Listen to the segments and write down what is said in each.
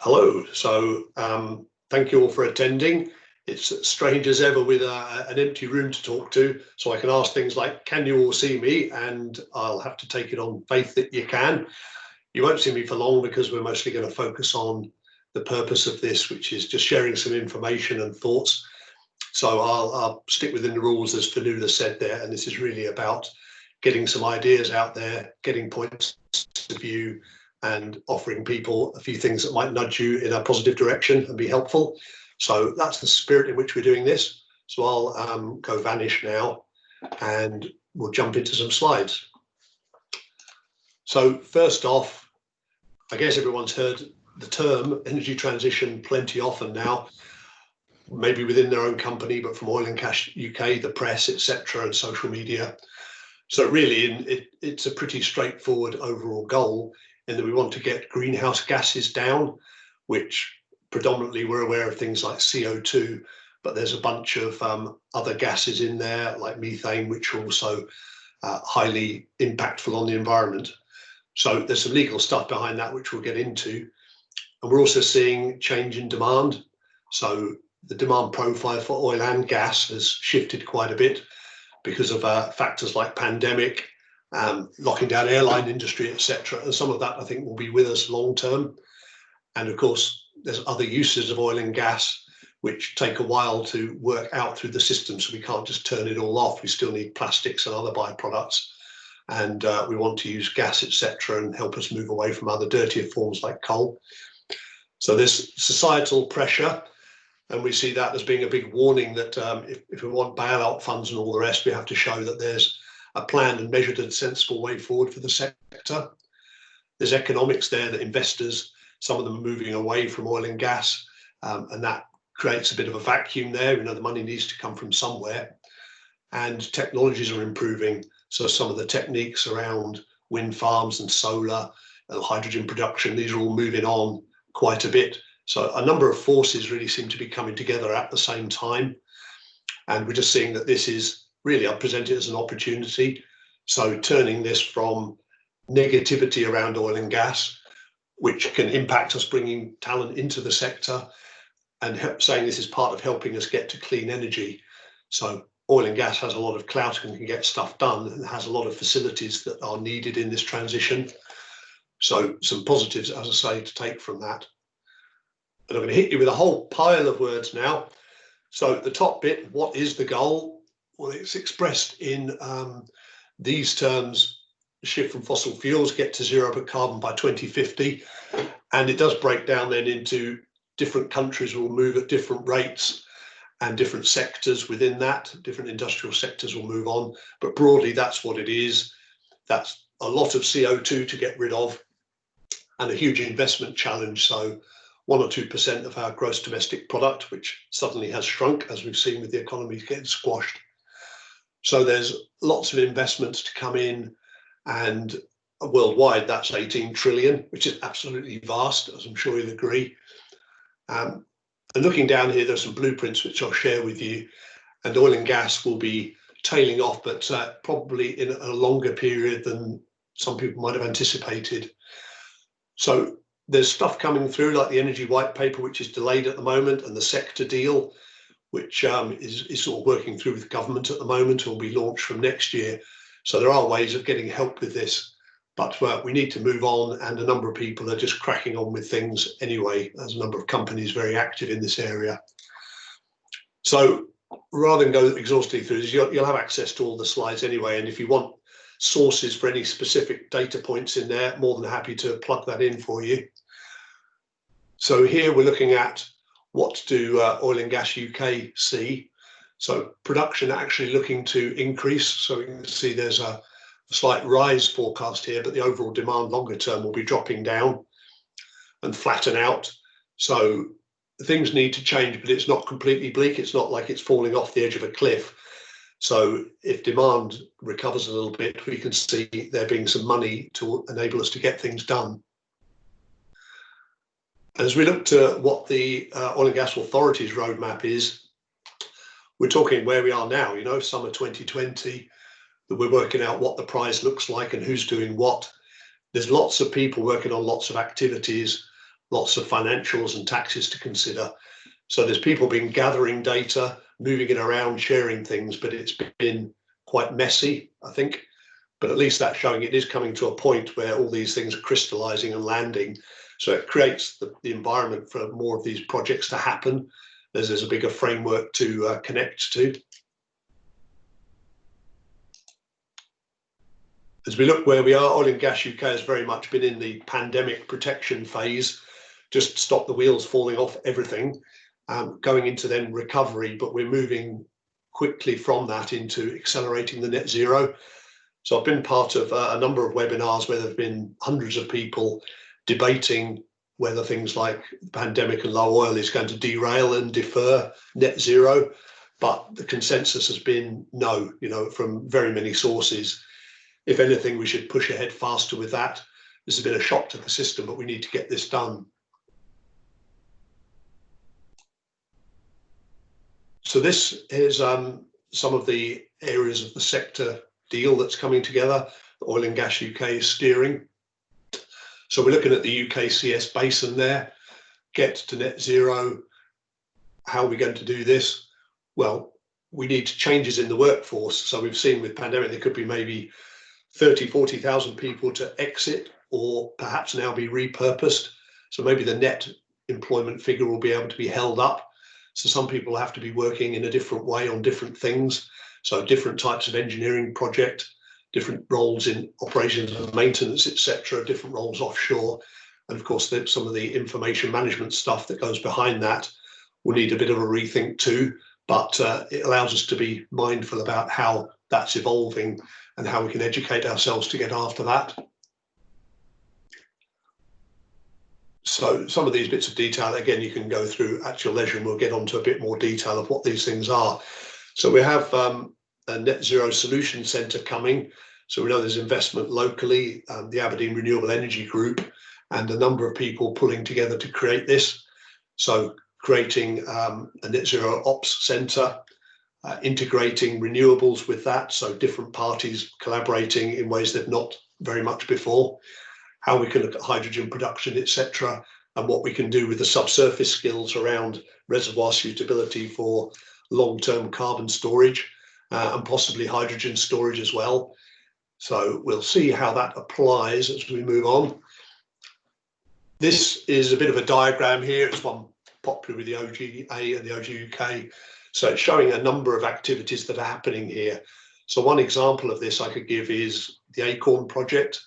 Hello. Thank you all for attending. It's strange as ever with an empty room to talk to, so I can ask things like, can you all see me? And I'll have to take it on faith that you can. You won't see me for long because we're mostly going to focus on the purpose of this, which is just sharing some information and thoughts. So I'll stick within the rules as Fanula said there, and this is really about getting some ideas out there, getting points of view, and offering people a few things that might nudge you in a positive direction and be helpful. So that's the spirit in which we're doing this. So I'll go vanish now and we'll jump into some slides. So first off, I guess everyone's heard the term energy transition plenty often now, maybe within their own company, but from Oil and Gas UK, the press, etc., and social media. So really, it's a pretty straightforward overall goal in that we want to get greenhouse gases down, which predominantly we're aware of things like CO2, but there's a bunch of other gases in there like methane, which are also highly impactful on the environment. So there's some legal stuff behind that, which we'll get into. And we're also seeing change in demand. So the demand profile for oil and gas has shifted quite a bit because of factors like pandemic, locking down airline industry, etc. And some of that I think will be with us long term. And of course, there's other uses of oil and gas which take a while to work out through the system. So we can't just turn it all off. We still need plastics and other byproducts. And we want to use gas, etc., and help us move away from other dirtier forms like coal. So there's societal pressure. And we see that as being a big warning that if we want bailout funds and all the rest, we have to show that there's a planned and measured and sensible way forward for the sector. There's economics there that investors, some of them are moving away from oil and gas, and that creates a bit of a vacuum there. You know, the money needs to come from somewhere. And technologies are improving. So some of the techniques around wind farms and solar and hydrogen production, these are all moving on quite a bit. So a number of forces really seem to be coming together at the same time. And we're just seeing that this is really, I present it as an opportunity. So turning this from negativity around oil and gas, which can impact us bringing talent into the sector, and saying this is part of helping us get to clean energy. So oil and gas has a lot of clout and can get stuff done and has a lot of facilities that are needed in this transition. So some positives, as I say, to take from that. And I'm going to hit you with a whole pile of words now. So the top bit, what is the goal? Well, it's expressed in these terms: shift from fossil fuels, get to zero carbon by 2050. And it does break down then into different countries will move at different rates and different sectors within that. Different industrial sectors will move on. But broadly, that's what it is. That's a lot of CO2 to get rid of and a huge investment challenge. So 1 or 2% of our gross domestic product, which suddenly has shrunk, as we've seen with the economy getting squashed. So there's lots of investments to come in, and worldwide that's 18 trillion, which is absolutely vast, as I'm sure you'll agree. And looking down here, there's some blueprints which I'll share with you, and oil and gas will be tailing off, but probably in a longer period than some people might have anticipated. So there's stuff coming through like the energy white paper, which is delayed at the moment, and the sector deal, which is sort of working through with government at the moment, and will be launched from next year. So there are ways of getting help with this, but we need to move on, and a number of people are just cracking on with things anyway. There's a number of companies very active in this area. So rather than go exhaustively through this, you'll have access to all the slides anyway, and if you want sources for any specific data points in there, more than happy to plug that in for you. So here we're looking at what do Oil and Gas UK see. So production actually looking to increase. So we can see there's a slight rise forecast here, but the overall demand longer term will be dropping down and flatten out. So things need to change, but it's not completely bleak. It's not like it's falling off the edge of a cliff. So if demand recovers a little bit, we can see there being some money to enable us to get things done. As we look to what the Oil and Gas Authority's roadmap is, we're talking where we are now, you know, summer 2020, that we're working out what the prize looks like and who's doing what. There's lots of people working on lots of activities. lots of financials and taxes to consider. So there's people been gathering data, moving it around, sharing things, but it's been quite messy, I think. But at least that's showing it is coming to a point where all these things are crystallizing and landing. So it creates the environment for more of these projects to happen, as there's a bigger framework to connect to. As we look where we are, Oil and Gas UK has very much been in the pandemic protection phase, just stop the wheels falling off everything, going into then recovery, but we're moving quickly from that into accelerating the net zero. So I've been part of a number of webinars where there have been hundreds of people debating whether things like the pandemic and low oil is going to derail and defer net zero, but the consensus has been no, from very many sources. If anything, we should push ahead faster with that. This has been a shock to the system, but we need to get this done. So this is some of the areas of the sector deal that's coming together. The Oil and Gas UK is steering. So we're looking at the UKCS basin there, get to net zero. How are we going to do this? Well, we need changes in the workforce. So we've seen with pandemic, there could be maybe 30, 40,000 people to exit or perhaps now be repurposed. So maybe the net employment figure will be able to be held up. So some people have to be working in a different way on different things. So different types of engineering project, different roles in operations and maintenance, etc., different roles offshore. And of course, some of the information management stuff that goes behind that will need a bit of a rethink too, but it allows us to be mindful about how that's evolving and how we can educate ourselves to get after that. So some of these bits of detail, again, you can go through at your leisure and we'll get onto a bit more detail of what these things are. So we have a Net Zero Solution Centre coming. So we know there's investment locally, the Aberdeen Renewable Energy Group, and a number of people pulling together to create this. So creating a Net Zero Ops Centre, integrating renewables with that, so different parties collaborating in ways they've not very much before, how we can look at hydrogen production, etc., and what we can do with the subsurface skills around reservoir suitability for long-term carbon storage and possibly hydrogen storage as well. So we'll see how that applies as we move on. This is a bit of a diagram here. It's one popular with the OGA and the OGUK. So it's showing a number of activities that are happening here. So one example of this I could give is the Acorn Project,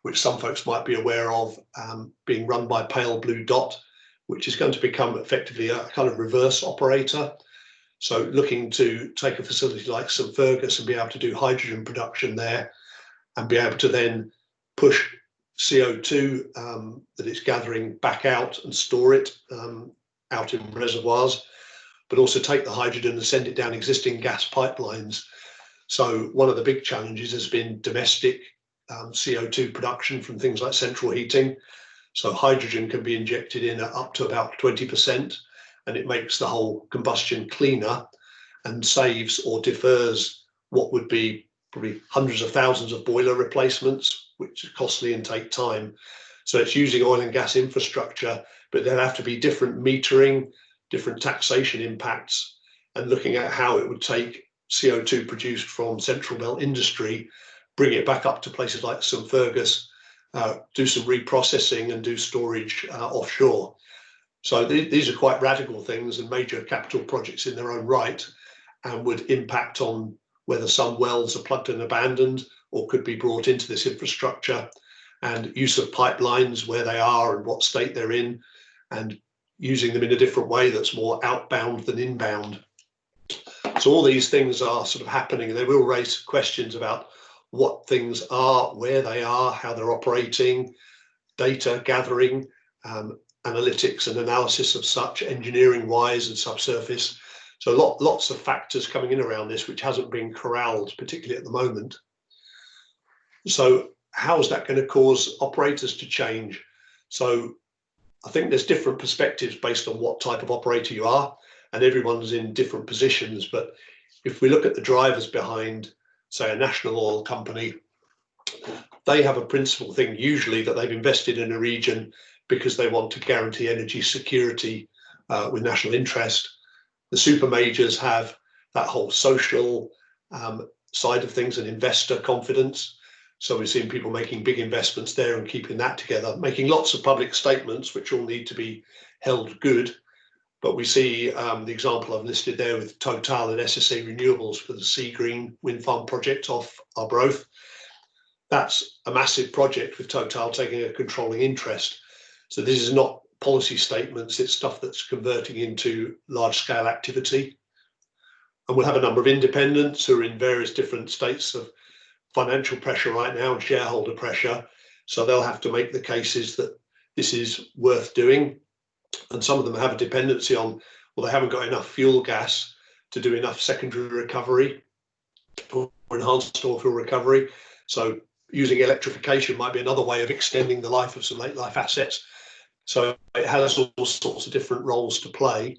which some folks might be aware of, being run by Pale Blue Dot, which is going to become effectively a kind of reverse operator. So looking to take a facility like St Fergus and be able to do hydrogen production there and be able to then push CO2 that it's gathering back out and store it out in reservoirs, but also take the hydrogen and send it down existing gas pipelines. So one of the big challenges has been domestic CO2 production from things like central heating. So hydrogen can be injected in at up to about 20%, and it makes the whole combustion cleaner and saves or defers what would be probably hundreds of thousands of boiler replacements, which are costly and take time. So it's using oil and gas infrastructure, but there'll have to be different metering, different taxation impacts, and looking at how it would take CO2 produced from central belt industry, bring it back up to places like St Fergus, do some reprocessing and do storage offshore. So these are quite radical things and major capital projects in their own right, and would impact on whether some wells are plugged and abandoned or could be brought into this infrastructure, and use of pipelines, where they are and what state they're in, and using them in a different way that's more outbound than inbound. So all these things are sort of happening, and they will raise questions about what things are, where they are, how they're operating, data gathering, analytics and analysis of such, engineering wise and subsurface. So lots of factors coming in around this, which hasn't been corralled, particularly at the moment. So how is that going to cause operators to change? So I think there's different perspectives based on what type of operator you are, and everyone's in different positions. But if we look at the drivers behind, say, a national oil company, they have a principal thing usually that they've invested in a region, because they want to guarantee energy security with national interest. The super majors have that whole social side of things and investor confidence. So we've seen people making big investments there and keeping that together, making lots of public statements, which all need to be held good. But we see the example I've listed there with Total and SSE Renewables for the Sea Green wind farm project off Arbroath. That's a massive project with Total taking a controlling interest. So this is not policy statements, it's stuff that's converting into large-scale activity. And we'll have a number of independents who are in various different states of financial pressure right now and shareholder pressure. So they'll have to make the cases that this is worth doing. And some of them have a dependency on, well, they haven't got enough fuel gas to do enough secondary recovery or enhanced oil field recovery. So using electrification might be another way of extending the life of some late life assets. So it has all sorts of different roles to play.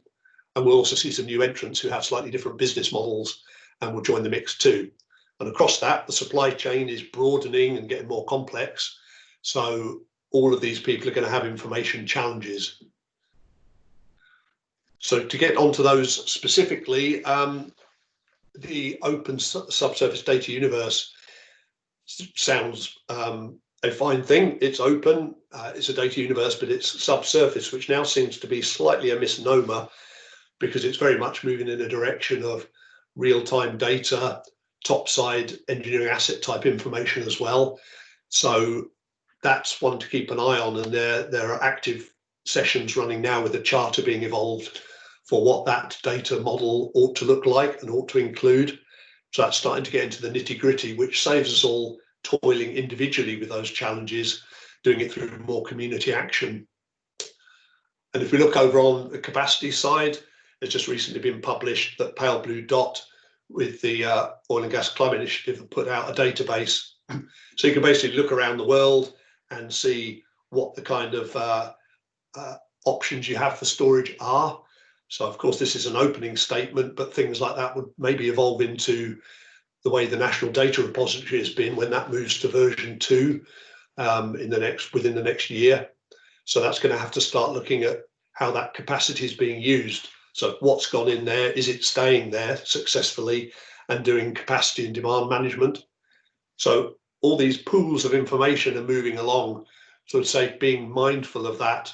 And we'll also see some new entrants who have slightly different business models and will join the mix too. And across that, the supply chain is broadening and getting more complex. So all of these people are going to have information challenges. So to get onto those specifically, the open subsurface data universe sounds a fine thing. It's open, it's a data universe, but it's subsurface, which now seems to be slightly a misnomer because it's very much moving in a direction of real-time data, topside engineering asset type information as well. So that's one to keep an eye on, and there are active sessions running now with a charter being evolved for what that data model ought to look like and ought to include. So that's starting to get into the nitty-gritty, which saves us all toiling individually with those challenges, doing it through more community action. And if we look over on the capacity side, it's just recently been published that Pale Blue Dot with the Oil and Gas Climate Initiative have put out a database. So you can basically look around the world and see what the kind of options you have for storage are. So of course, this is an opening statement, but things like that would maybe evolve into the way the National Data Repository has been when that moves to version 2 within the next year. So that's going to have to start looking at how that capacity is being used. So what's gone in there, is it staying there successfully and doing capacity and demand management? So all these pools of information are moving along. So I'd say being mindful of that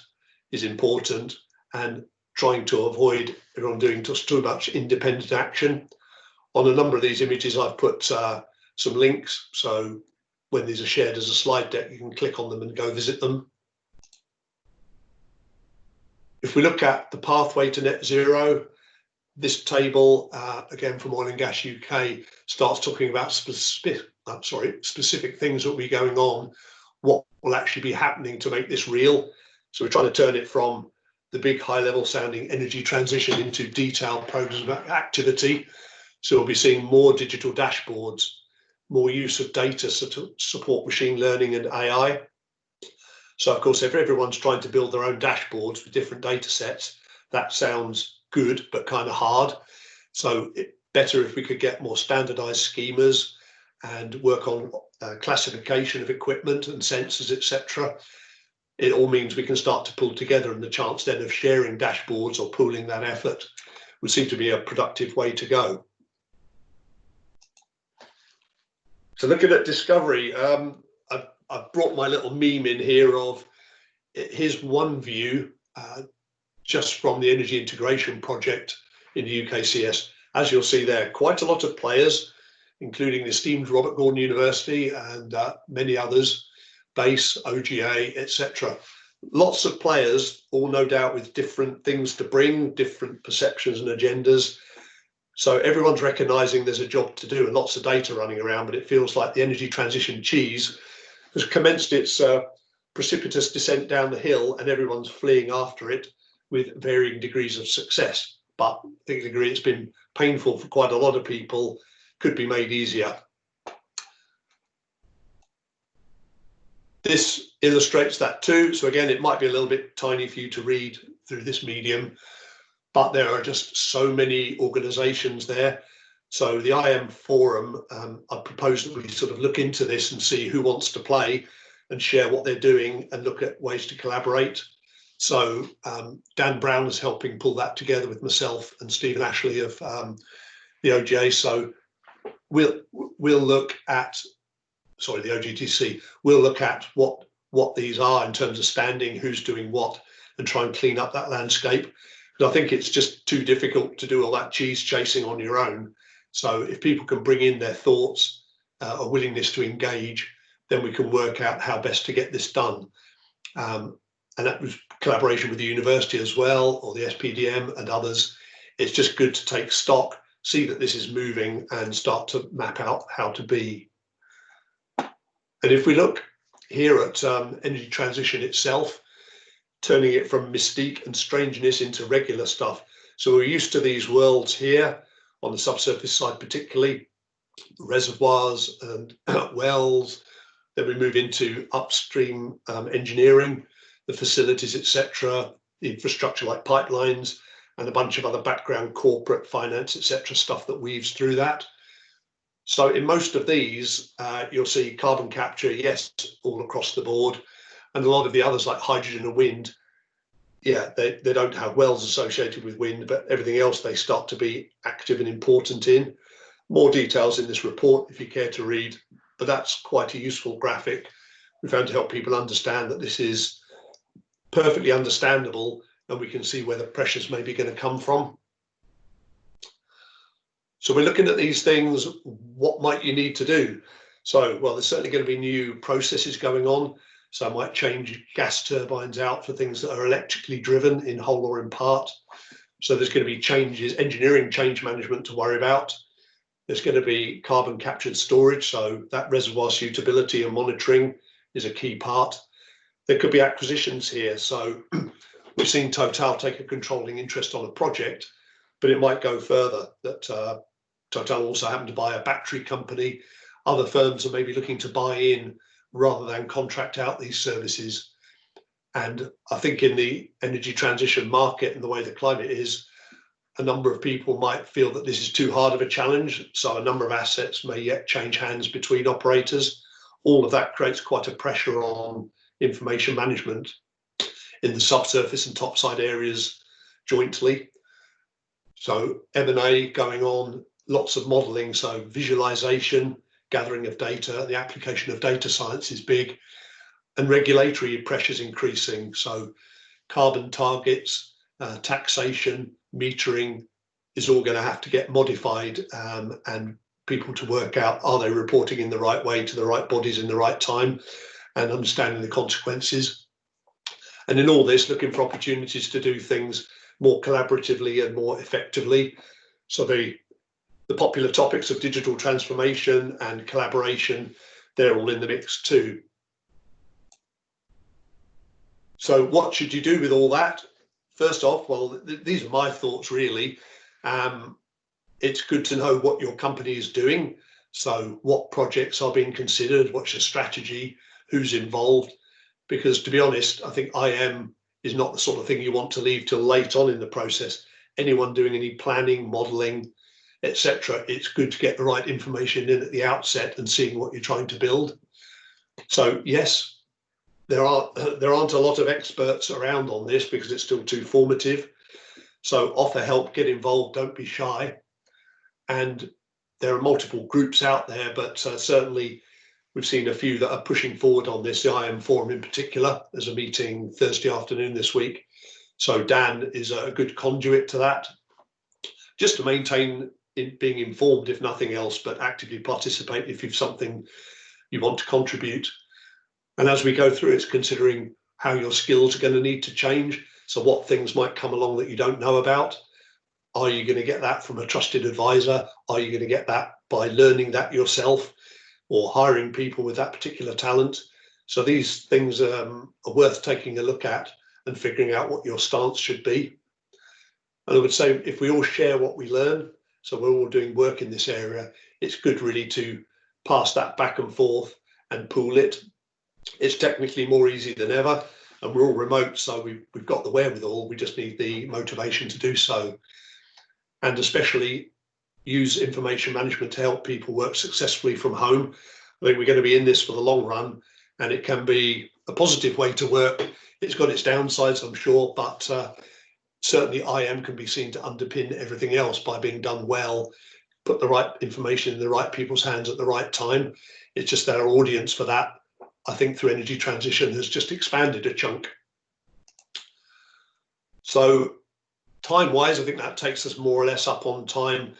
is important and trying to avoid everyone doing just too much independent action. On a number of these images, I've put some links. So when these are shared as a slide deck, you can click on them and go visit them. If we look at the pathway to net zero, this table, again from Oil and Gas UK, starts talking about specific things that will be going on, what will actually be happening to make this real. So we're trying to turn it from the big high-level sounding energy transition into detailed programs of activity. So we'll be seeing more digital dashboards, more use of data to support machine learning and AI. So of course, if everyone's trying to build their own dashboards with different data sets, that sounds good, but kind of hard. So it's better if we could get more standardized schemas and work on classification of equipment and sensors, etc. It all means we can start to pull together, and the chance then of sharing dashboards or pooling that effort would seem to be a productive way to go. So looking at discovery, I've brought my little meme in here of here's one view just from the Energy Integration Project in the UKCS. As you'll see there, quite a lot of players, including the esteemed Robert Gordon University and many others, BASE, OGA, etc. Lots of players, all no doubt with different things to bring, different perceptions and agendas. So everyone's recognising there's a job to do and lots of data running around, but it feels like the energy transition cheese has commenced its precipitous descent down the hill, and everyone's fleeing after it with varying degrees of success. But I think the degree it's been painful for quite a lot of people could be made easier. This illustrates that too. So again, it might be a little bit tiny for you to read through this medium, but there are just so many organisations there. So the IM forum, I propose that we sort of look into this and see who wants to play and share what they're doing and look at ways to collaborate. So Dan Brown is helping pull that together with myself and Stephen Ashley of the OGA. So we'll look at, sorry, the OGTC. We'll look at what these are in terms of standing, who's doing what, and try and clean up that landscape. But I think it's just too difficult to do all that cheese chasing on your own. So if people can bring in their thoughts, a willingness to engage, then we can work out how best to get this done. And that was collaboration with the university as well, or the SPDM and others. It's just good to take stock, see that this is moving, and start to map out how to be. And if we look here at energy transition itself, turning it from mystique and strangeness into regular stuff. So we're used to these worlds here on the subsurface side, particularly reservoirs and wells. Then we move into upstream engineering, the facilities, etc., the infrastructure like pipelines, and a bunch of other background corporate finance, etc., stuff that weaves through that. So in most of these, you'll see carbon capture, yes, all across the board. And a lot of the others like hydrogen and wind, yeah, they don't have wells associated with wind, but everything else they start to be active and important in. More details in this report if you care to read, but that's quite a useful graphic. We found to help people understand that this is perfectly understandable and we can see where the pressures may be going to come from. So we're looking at these things, what might you need to do? So, well, there's certainly going to be new processes going on. So I might change gas turbines out for things that are electrically driven in whole or in part. So there's going to be changes, engineering change management to worry about. There's going to be carbon captured storage. So that reservoir suitability and monitoring is a key part. There could be acquisitions here. So we've seen Total take a controlling interest on a project, but it might go further that Total also happened to buy a battery company. Other firms are maybe looking to buy in rather than contract out these services. And I think in the energy transition market and the way the climate is, a number of people might feel that this is too hard of a challenge. So a number of assets may yet change hands between operators. All of that creates quite a pressure on information management in the subsurface and topside areas jointly. So M&A going on, lots of modeling, so visualization, gathering of data, the application of data science is big, and regulatory pressures increasing. So carbon targets, taxation, metering is all going to have to get modified, and people to work out, are they reporting in the right way to the right bodies in the right time, and understanding the consequences. And in all this, looking for opportunities to do things more collaboratively and more effectively. So the popular topics of digital transformation and collaboration, they're all in the mix too. So what should you do with all that? First off, well, these are my thoughts really. It's good to know what your company is doing. So what projects are being considered, what's your strategy, who's involved? Because to be honest, I think IM is not the sort of thing you want to leave till late on in the process. Anyone doing any planning, modeling, etc., it's good to get the right information in at the outset and seeing what you're trying to build. So yes, there aren't a lot of experts around on this because it's still too formative. So offer help, get involved, don't be shy. And there are multiple groups out there, but certainly we've seen a few that are pushing forward on this. The IM Forum in particular, there's a meeting Thursday afternoon this week. So Dan is a good conduit to that, just to maintain being informed if nothing else, but actively participate if you've something you want to contribute. And as we go through, it's considering how your skills are going to need to change. So what things might come along that you don't know about. Are you going to get that from a trusted advisor? Are you going to get that by learning that yourself or hiring people with that particular talent? So these things are worth taking a look at and figuring out what your stance should be. And I would say if we all share what we learn, so we're all doing work in this area, it's good really to pass that back and forth and pool it. It's technically more easy than ever, and we're all remote, so we've got the wherewithal, we just need the motivation to do so. And especially use information management to help people work successfully from home. I think we're going to be in this for the long run, and it can be a positive way to work. It's got its downsides, I'm sure, but certainly IM can be seen to underpin everything else by being done well, put the right information in the right people's hands at the right time. It's just that our audience for that, I think through energy transition, has just expanded a chunk. So time-wise, I think that takes us more or less up on time.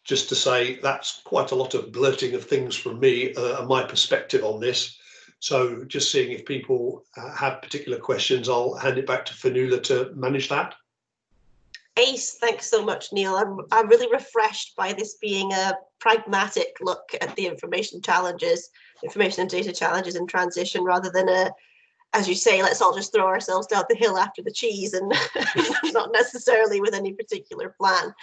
Just to say that's quite a lot of blurting of things from me and my perspective on this. So just seeing if people have particular questions, I'll hand it back to Fionnuala to manage that. Ace, thanks so much, Neale. I'm really refreshed by this being a pragmatic look at the information and data challenges in transition, rather than a, as you say, let's all just throw ourselves down the hill after the cheese and not necessarily with any particular plan.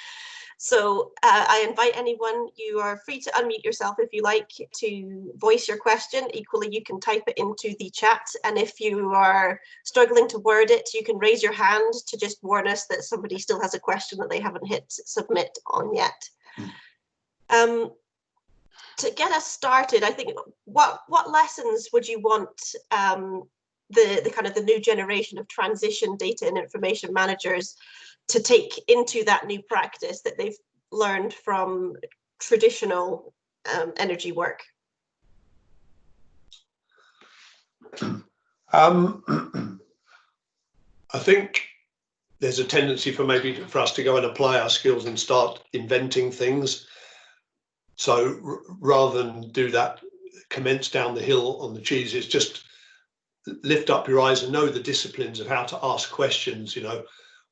So I invite anyone, you are free to unmute yourself if you like to voice your question. Equally, you can type it into the chat. And if you are struggling to word it, you can raise your hand to just warn us that somebody still has a question that they haven't hit submit on yet. To get us started, I think, what lessons would you want the kind of the new generation of transition data and information managers to take into that new practice that they've learned from traditional energy work? I think there's a tendency for us to go and apply our skills and start inventing things. So rather than do that, commence down the hill on the cheese, it's just lift up your eyes and know the disciplines of how to ask questions, you know,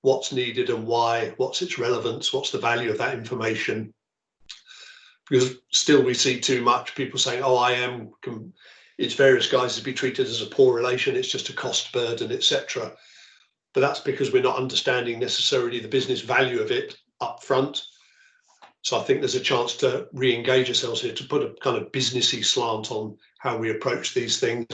what's needed and why, what's its relevance, what's the value of that information. Because still we see too much people saying, oh, its various guises to be treated as a poor relation, it's just a cost burden, etc. But that's because we're not understanding necessarily the business value of it up front. So I think there's a chance to re-engage ourselves here, to put a kind of businessy slant on how we approach these things,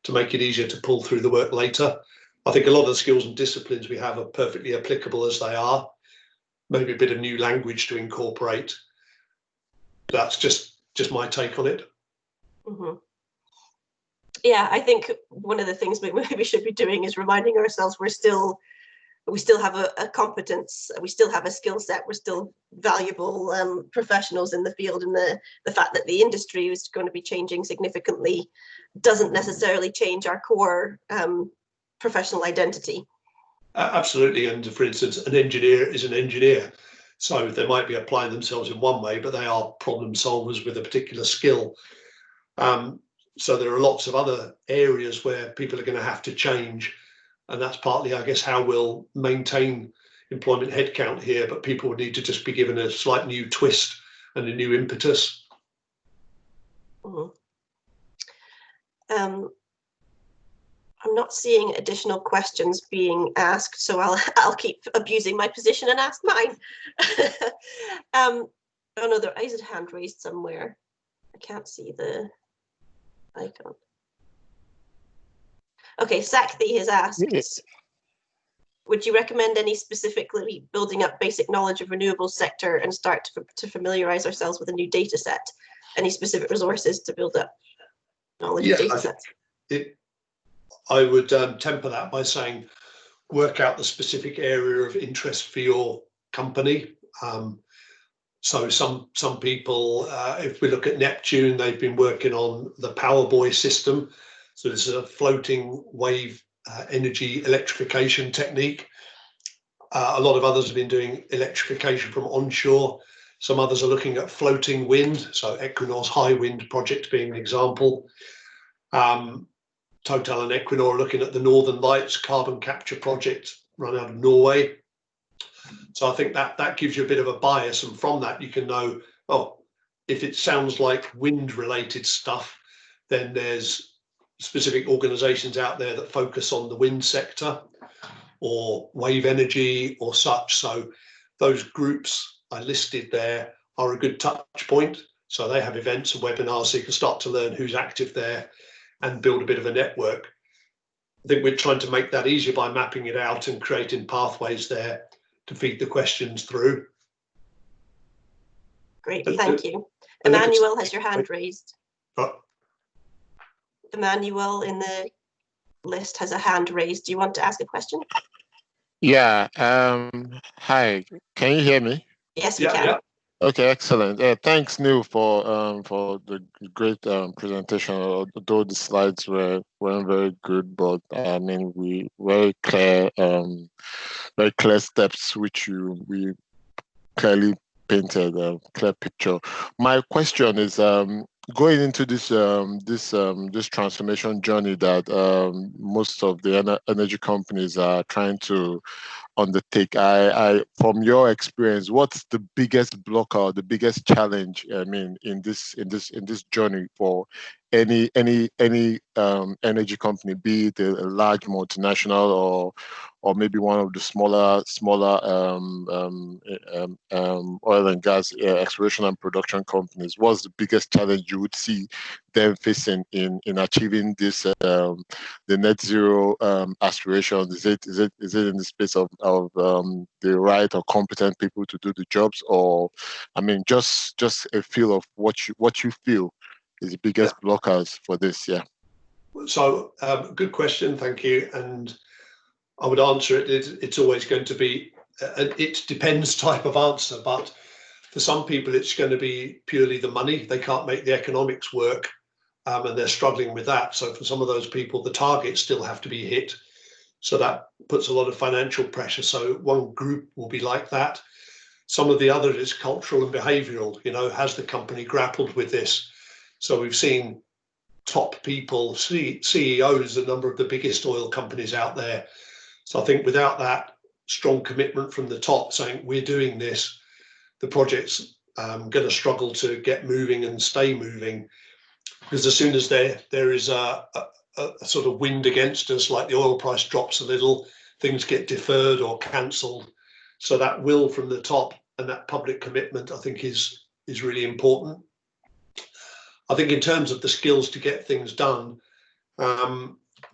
to make it easier to pull through the work later. I think a lot of the skills and disciplines we have are perfectly applicable as they are. Maybe a bit of new language to incorporate. That's just my take on it. Mm-hmm. Yeah, I think one of the things we maybe should be doing is reminding ourselves we still have a competence, we still have a skill set, we're still valuable professionals in the field, and the fact that the industry is going to be changing significantly doesn't necessarily change our core professional identity. Absolutely, and for instance, an engineer is an engineer, so they might be applying themselves in one way, but they are problem solvers with a particular skill. So there are lots of other areas where people are going to have to change, and that's partly, I guess, how we'll maintain employment headcount here, but people would need to just be given a slight new twist and a new impetus. Mm-hmm. I'm not seeing additional questions being asked, so I'll keep abusing my position and ask mine. Oh no, there is a hand raised somewhere. I can't see the icon. Okay, Sakthi has asked, yes. Would you recommend any specifically building up basic knowledge of renewables sector and start to familiarize ourselves with a new data set? Any specific resources to build up knowledge of data sets? I would temper that by saying, work out the specific area of interest for your company. So some people, if we look at Neptune, they've been working on the Powerboy system. So this is a floating wave energy electrification technique. A lot of others have been doing electrification from onshore. Some others are looking at floating wind. So Equinor's High Wind project being an example. Total and Equinor are looking at the Northern Lights carbon capture project run out of Norway. So I think that gives you a bit of a bias, and from that you can know, oh, if it sounds like wind related stuff, then there's specific organizations out there that focus on the wind sector or wave energy or such. So those groups I listed there are a good touch point. So they have events and webinars, so you can start to learn who's active there and build a bit of a network. I think we're trying to make that easier by mapping it out and creating pathways there to feed the questions through. Great, thank you. Emmanuel has your hand raised. Emmanuel in the list has a hand raised. Do you want to ask a question? Yeah. Hi. Can you hear me? Yes, we can. Yeah. Okay, excellent. Thanks, Neil, for the great presentation. Although the slides weren't very good, but I mean we very clear steps which we clearly painted a clear picture. My question is going into this transformation journey that most of the energy companies are trying to undertake. I from your experience, what's the biggest blocker, the biggest challenge? I mean, in this journey for any energy company, be it a large multinational or maybe one of the smaller oil and gas exploration and production companies. What's the biggest challenge you would see them facing in achieving this the net zero aspirations? Is it in the space of the right or competent people to do the jobs, or I mean just a feel of what you feel is the biggest blockers for this? Yeah. So good question, thank you. And I would answer it. It's always going to be it depends type of answer, but for some people it's going to be purely the money. They can't make the economics work, and they're struggling with that. So for some of those people, the targets still have to be hit. So that puts a lot of financial pressure. So one group will be like that. Some of the other is cultural and behavioural. You know, has the company grappled with this? So we've seen top people, CEOs, a number of the biggest oil companies out there. So I think without that strong commitment from the top saying we're doing this, the project's going to struggle to get moving and stay moving, because as soon as there is a sort of wind against us, like the oil price drops a little, things get deferred or cancelled. So that will from the top and that public commitment, I think, is really important. I think in terms of the skills to get things done,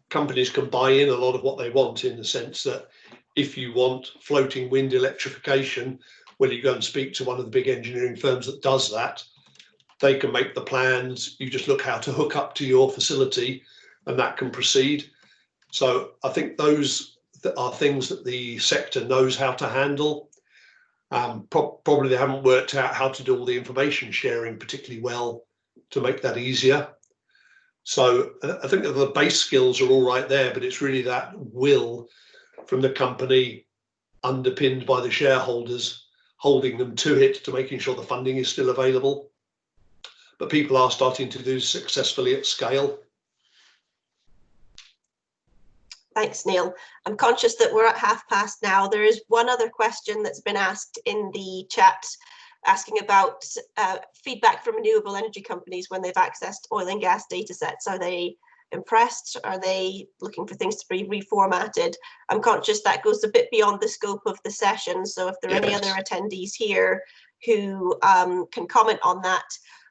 companies can buy in a lot of what they want, in the sense that if you want floating wind electrification, well, you go and speak to one of the big engineering firms that does that. They can make the plans. You just look how to hook up to your facility, and that can proceed. So I think those are things that the sector knows how to handle. Probably they haven't worked out how to do all the information sharing particularly well to make that easier. So I think that the base skills are all right there, but it's really that will from the company, underpinned by the shareholders, holding them to it, to making sure the funding is still available. But people are starting to do successfully at scale. Thanks, Neil. I'm conscious that we're at past now. There is one other question that's been asked in the chat, asking about feedback from renewable energy companies when they've accessed oil and gas data sets. Are they impressed? Are they looking for things to be reformatted? I'm conscious that goes a bit beyond the scope of the session. So if there are any other attendees here who can comment on that,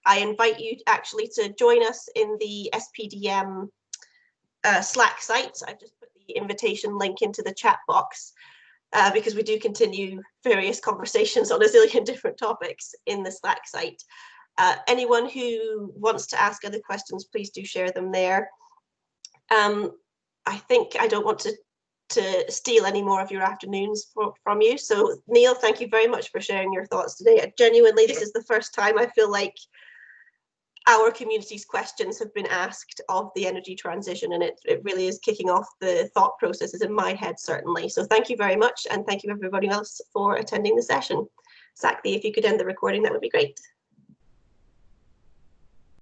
I invite you actually to join us in the SPDM Slack site. I've just put the invitation link into the chat box because we do continue various conversations on a zillion different topics in the Slack site. Anyone who wants to ask other questions, please do share them there. I think I don't want to steal any more of your afternoons from you. So Neil, thank you very much for sharing your thoughts today. Genuinely, this is the first time I feel like our community's questions have been asked of the energy transition, and it really is kicking off the thought processes in my head, certainly. So thank you very much, and thank you everybody else for attending the session. Zachary, if you could end the recording, that would be great.